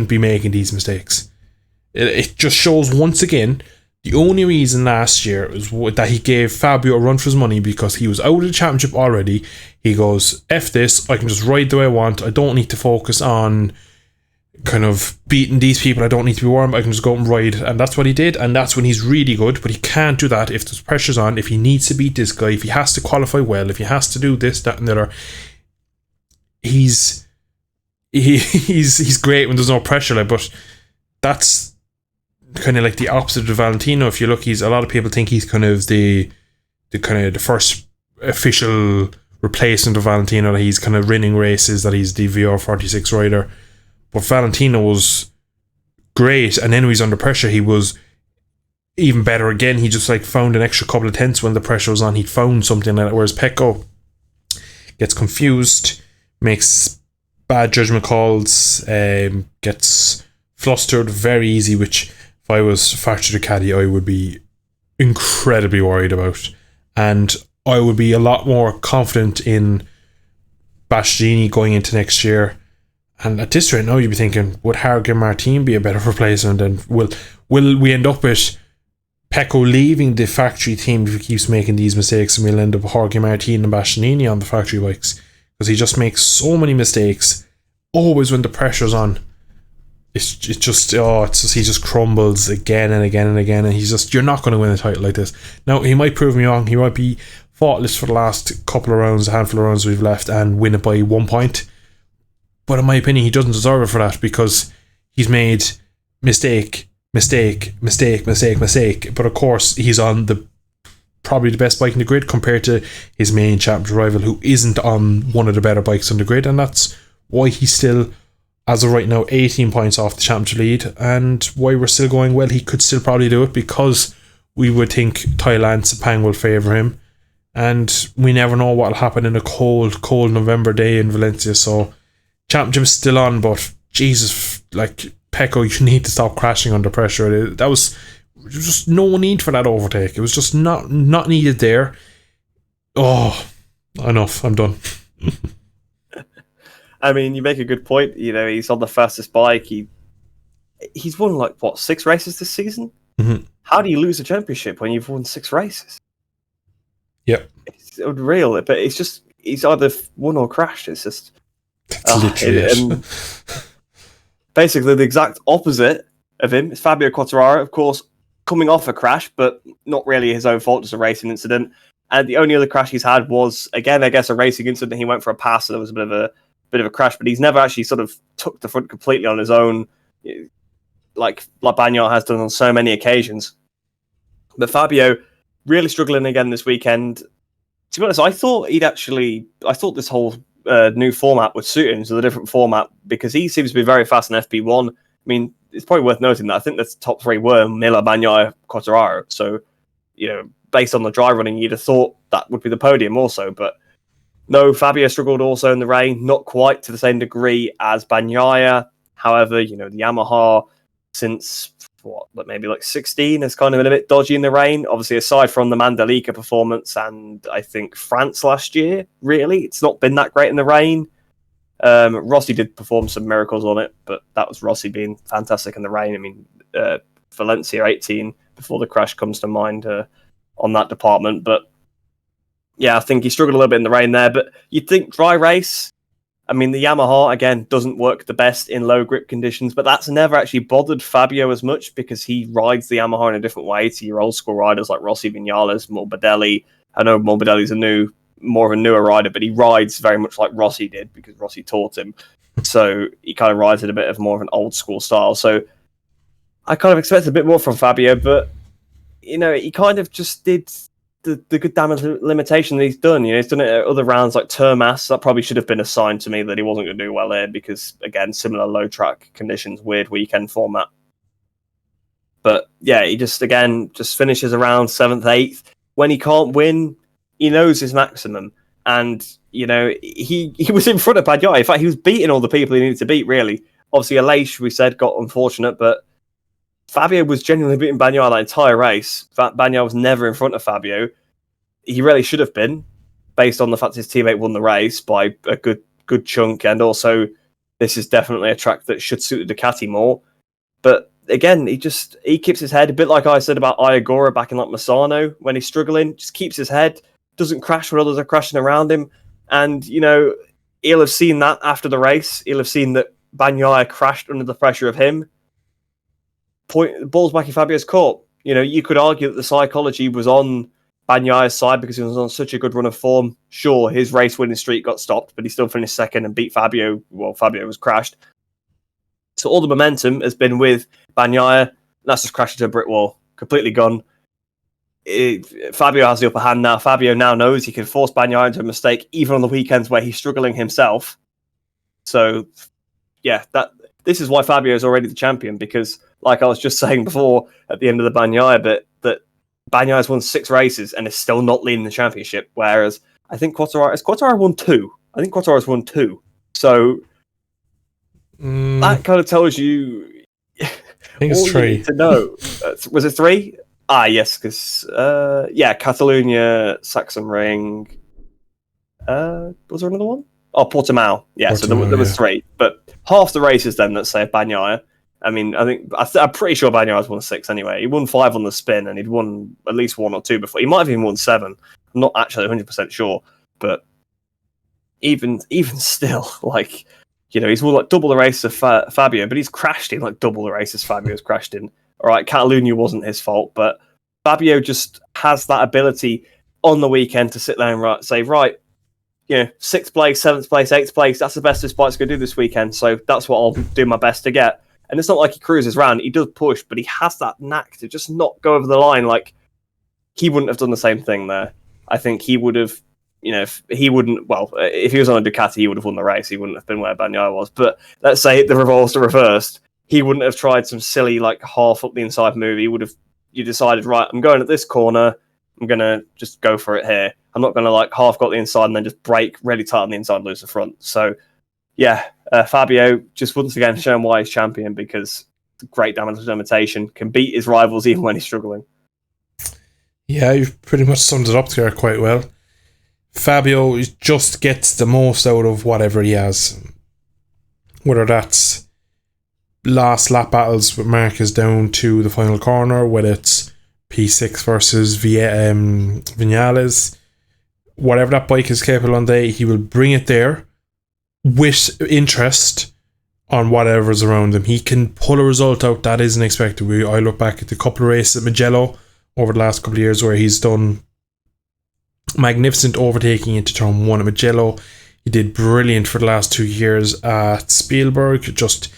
be making these mistakes. It just shows once again. The only reason last year was that he gave Fabio a run for his money because he was out of the championship already. He goes, F this, I can just ride the way I want. I don't need to focus on kind of beating these people. I don't need to be warm. I can just go and ride. And that's what he did. And that's when he's really good. But he can't do that if there's pressures on. If he needs to beat this guy, if he has to qualify well, if he has to do this, that, and the other. He's great when there's no pressure. But that's kind of like the opposite of Valentino. If you look, a lot of people think he's kind of the first official replacement of Valentino, that he's kind of winning races, that he's the VR46 rider. But Valentino was great, and then when he's under pressure, he was even better again. He just found an extra couple of tenths when the pressure was on. He found something like that, whereas Pecco gets confused, makes bad judgment calls, gets flustered very easy, which if I was Factory Ducati, I would be incredibly worried about. And I would be a lot more confident in Bastianini going into next year. And at this rate now, you'd be thinking, would Harrogate Martin be a better replacement? And will we end up with Pecco leaving the factory team if he keeps making these mistakes, and we'll end up with Jorge Martin and Bastianini on the factory bikes? Because he just makes so many mistakes, always when the pressure's on. He just crumbles again and again and again, and you're not going to win a title like this. Now, he might prove me wrong. He might be faultless for the last couple of rounds, a handful of rounds we've left, and win it by 1 point. But in my opinion, he doesn't deserve it for that, because he's made mistake. But of course, he's on probably the best bike in the grid compared to his main championship rival, who isn't on one of the better bikes on the grid, and that's why he's still, as of right now, 18 points off the championship lead, and why we're still going, well, he could still probably do it, because we would think Thailand Sepang will favour him, and we never know what will happen in a cold November day in Valencia. So championship is still on, but Jesus, Pecco, you need to stop crashing under pressure. There was just no need for that overtake. It was just not needed there. Oh, enough. I'm done. I mean, you make a good point. He's on the fastest bike. He he's won like what 6 races this season. Mm-hmm. How do you lose a championship when you've won 6 races? Yep. It's unreal, but it's just he's either won or crashed. It's just literally it. Basically the exact opposite of him is Fabio Quartararo, of course, coming off a crash, but not really his own fault, just a racing incident. And the only other crash he's had was, again, I guess, a racing incident. He went for a pass, and there was a bit of a crash, but he's never actually sort of took the front completely on his own, like Bagnaia has done on so many occasions. But Fabio really struggling again this weekend. To be honest, I thought this whole new format would suit him, so the different format, because he seems to be very fast in FP1. I mean, it's probably worth noting that I think the top 3 were Miller, Bagnaia, Quartararo. So, based on the dry running, you'd have thought that would be the podium also. But no, Fabio struggled also in the rain, not quite to the same degree as Bagnaia. However, the Yamaha, since maybe like 16, has kind of been a bit dodgy in the rain. Obviously, aside from the Mandalika performance and I think France last year, really, it's not been that great in the rain. Rossi did perform some miracles on it, but that was Rossi being fantastic in the rain. I mean, Valencia 18 before the crash comes to mind on that department. But yeah, I think he struggled a little bit in the rain there. But you'd think dry race, I mean, the Yamaha, again, doesn't work the best in low grip conditions, but that's never actually bothered Fabio as much because he rides the Yamaha in a different way to your old school riders like Rossi, Vinales, Morbidelli. I know Morbidelli's more of a newer rider, but he rides very much like Rossi did because Rossi taught him. So he kind of rides at a bit of more of an old school style. So I kind of expected a bit more from Fabio, but he kind of just did the good damage limitation that he's done. He's done it at other rounds like Termas. That probably should have been a sign to me that he wasn't going to do well here because, again, similar low track conditions, weird weekend format. But yeah, he just finishes around 7th, 8th. When he can't win, he knows his maximum. And, he was in front of Bagnaia. In fact, he was beating all the people he needed to beat, really. Obviously, Aleix, we said, got unfortunate, but Fabio was genuinely beating Bagnaia that entire race. Bagnaia was never in front of Fabio. He really should have been, based on the fact his teammate won the race by a good chunk, and also this is definitely a track that should suit the Ducati more. But again, he keeps his head, a bit like I said about Iagora back in like Misano, when he's struggling, just keeps his head, doesn't crash when others are crashing around him. And, he'll have seen that after the race. He'll have seen that Bagnaia crashed under the pressure of him. Balls back in Fabio's court. You could argue that the psychology was on Bagnaia's side because he was on such a good run of form. Sure, his race winning streak got stopped, but he still finished second and beat Fabio. Well, Fabio was crashed. So all the momentum has been with Bagnaia. That's just crashed into a brick wall. Completely gone. Fabio has the upper hand now. Fabio now knows he can force Bagnaia into a mistake, even on the weekends where he's struggling himself. So, yeah, this is why Fabio is already the champion, because, like I was just saying before at the end of the Bagnaia bit, that Bagnaia won 6 races and is still not leading the championship, whereas I think Quartararo won 2. I think Quartararo's won 2. So that kind of tells you I think it's 3. You need to know. Was it 3? Yes, because Catalunya, Sachsenring. Was there another one? Oh, Portimao. Yeah, so there was 3. But half the races then, let's say, Bagnaia. I mean, I'm pretty sure Bagnaia's won 6 anyway. He won 5 on the spin, and he'd won at least 1 or 2 before. He might have even won 7. I'm not actually 100% sure, but even still, like, he's won like double the races of Fabio, but he's crashed in like double the races Fabio's crashed in. All right, Catalunya wasn't his fault, but Fabio just has that ability on the weekend to sit there and say, right, 6th place, 7th place, 8th place, that's the best this bike's going to do this weekend, so that's what I'll do my best to get. And it's not like he cruises around. He does push, but he has that knack to just not go over the line. Like, he wouldn't have done the same thing there. I think he would have, if he was on a Ducati, he would have won the race. He wouldn't have been where Bagnaia was. But let's say the revolves are reversed. He wouldn't have tried some silly, like, half up the inside move. You decided, right, I'm going at this corner. I'm going to just go for it here. I'm not going to, like, half got the inside and then just brake really tight on the inside and lose the front. So, yeah, Fabio just once again shown why he's champion, because great damage limitation, can beat his rivals even when he's struggling. Yeah, you've pretty much summed it up there quite well. Fabio just gets the most out of whatever he has. Whether that's last lap battles with Marquez down to the final corner, whether it's P6 versus Vinales, whatever that bike is capable on day, he will bring it there with interest on whatever's around him. He can pull a result out that isn't expected. I look back at the couple of races at Mugello over the last couple of years where he's done magnificent overtaking into turn 1 at Mugello. He did brilliant for the last 2 years at Spielberg, just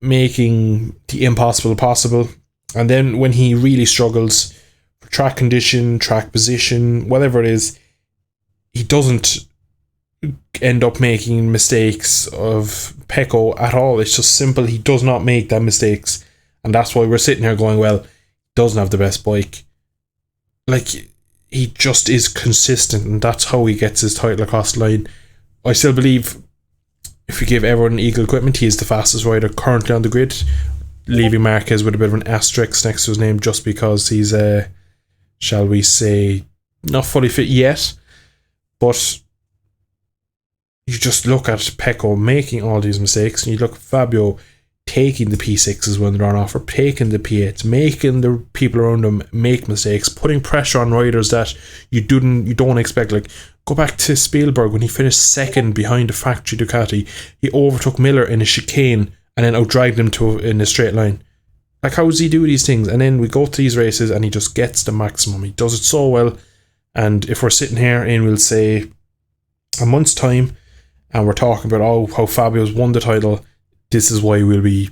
making the impossible possible. And then when he really struggles for track condition, track position, whatever it is, he doesn't end up making mistakes of Pecco at all. It's just simple. He does not make that mistakes. And that's why we're sitting here going, well, he doesn't have the best bike. Like, he just is consistent, and that's how he gets his title across the line. I still believe if you give everyone equal equipment, he is the fastest rider currently on the grid, leaving Marquez with a bit of an asterisk next to his name just because he's, shall we say, not fully fit yet. But you just look at Pecco making all these mistakes, and you look at Fabio taking the P6s when they're on offer, taking the P8s, making the people around him make mistakes, putting pressure on riders that you don't expect. Like, go back to Spielberg when he finished second behind a factory Ducati. He overtook Miller in a chicane and then outdragged him in a straight line. Like, how does he do these things? And then we go to these races and he just gets the maximum. He does it so well. And if we're sitting here and we'll say a month's time and we're talking about how Fabio's won the title, this is why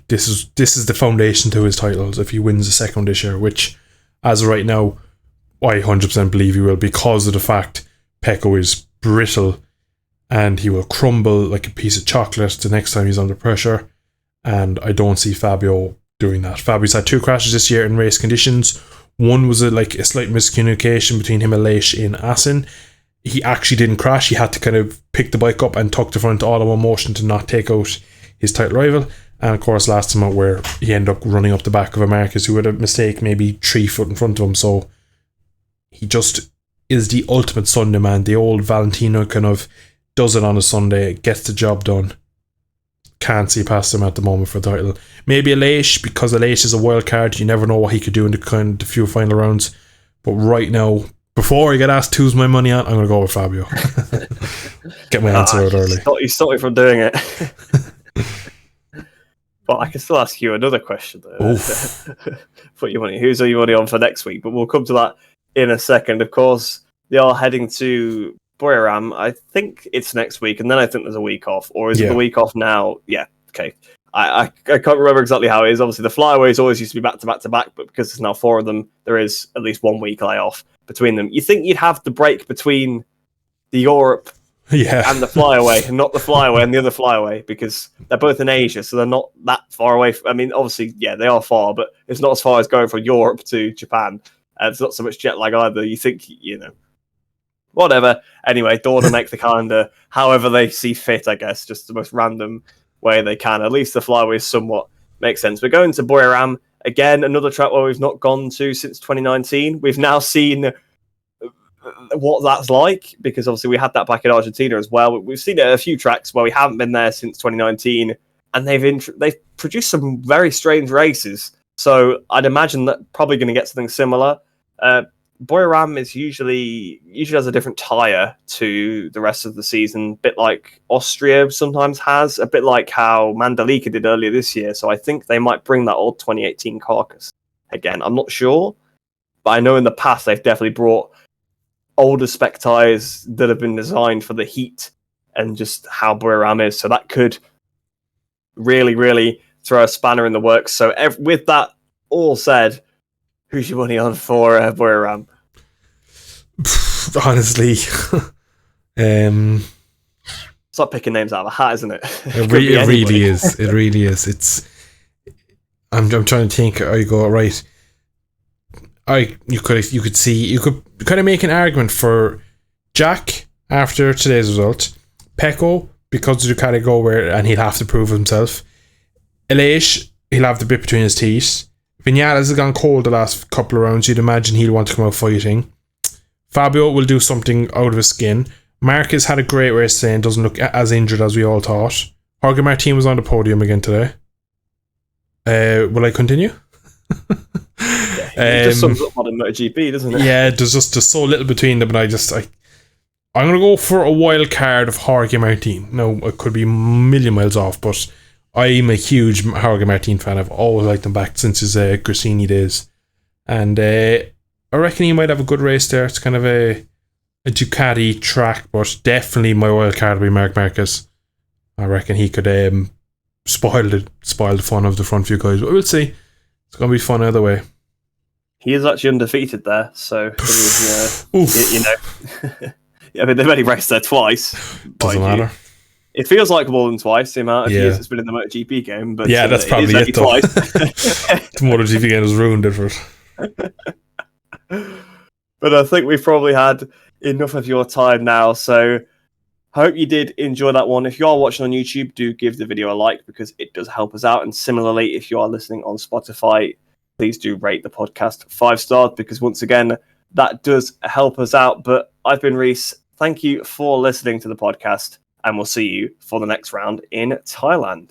this is the foundation to his titles if he wins the second this year, which as of right now I 100% believe he will, because of the fact Pecco is brittle and he will crumble like a piece of chocolate the next time he's under pressure, and I don't see Fabio doing that. Fabio's had 2 crashes this year in race conditions. One was a slight miscommunication between him and Leish in Assen. He actually didn't crash. He had to kind of pick the bike up and tuck the front all in one motion to not take out his title rival. And of course last time out where he ended up running up the back of a Marquez who had a mistake maybe 3 foot in front of him. So he just is the ultimate Sunday man. The old Valentino kind of does it on a Sunday, gets the job done. Can't see past him at the moment for the title. Maybe a Leish, because a Leish is a wild card. You never know what he could do in the few final rounds. But right now, before I get asked who's my money on, I'm going to go with Fabio. Get my answer out early. He stopped me from doing it. But I can still ask you another question. Put your money. Who's your money on for next week? But we'll come to that in a second. Of course, they are heading to Buriram. I think it's next week, and then I think there's a week off. Or is it the week off now? Yeah, okay. I can't remember exactly how it is. Obviously, the flyaways always used to be back to back to back, but because there's now 4 of them, there is at least 1 week layoff between them. You think you'd have the break between the Europe and the flyaway, and not the flyaway and the other flyaway, because they're both in Asia, so they're not that far away. I mean, obviously, yeah, they are far, but it's not as far as going from Europe to Japan. It's not so much jet lag either. You think, whatever. Anyway, Dawn will make the calendar however they see fit, I guess, just the most random way they can. At least the flyaway somewhat makes sense. We're going to Buriram, again, another track where we've not gone to since 2019. We've now seen what that's like, because obviously we had that back in Argentina as well. We've seen a few tracks where we haven't been there since 2019, and they've produced some very strange races. So I'd imagine that probably going to get something similar. Buriram is usually has a different tyre to the rest of the season, a bit like Austria sometimes has, a bit like how Mandalika did earlier this year. So I think they might bring that old 2018 carcass again. I'm not sure, but I know in the past they've definitely brought older spec tyres that have been designed for the heat and just how Buriram is. So that could really, really throw a spanner in the works. So with that all said, who's your money on for Buriram? Honestly, it's like picking names out of a hat, isn't it? It really is. It really is. It's. I'm trying to think. I go right. You could kind of make an argument for Jack after today's result, Pecco because of Ducati go where and he'll have to prove himself. Leish, he'll have the bit between his teeth. Vinales has gone cold the last couple of rounds. You'd imagine he'll want to come out fighting. Fabio will do something out of his skin. Marquez had a great race today and doesn't look as injured as we all thought. Jorge Martin was on the podium again today. Will I continue? It just sums up modern MotoGP, doesn't it? Yeah, there's so little between them, and I'm gonna go for a wild card of Jorge Martin. No, I could be a million miles off, but I'm a huge Jorge Martin fan. I've always liked him back since his Gresini days, and I reckon he might have a good race there. It's kind of a Ducati track, but definitely my wild card will be Marc Marquez. I reckon he could spoil the fun of the front few guys, but we'll see. It's gonna be fun either way. He is actually undefeated there, so you know. I mean, they've only raced there twice. Doesn't matter. It feels like more than twice the amount of years it's been in the MotoGP game, but yeah, that's probably it. Twice. The MotoGP game has ruined it for it. But I think we've probably had enough of your time now, so I hope you did enjoy that one. If you are watching on YouTube, do give the video a like because it does help us out. And similarly, if you are listening on Spotify, please do rate the podcast 5 stars because once again, that does help us out. But I've been Rhys. Thank you for listening to the podcast, and we'll see you for the next round in Thailand.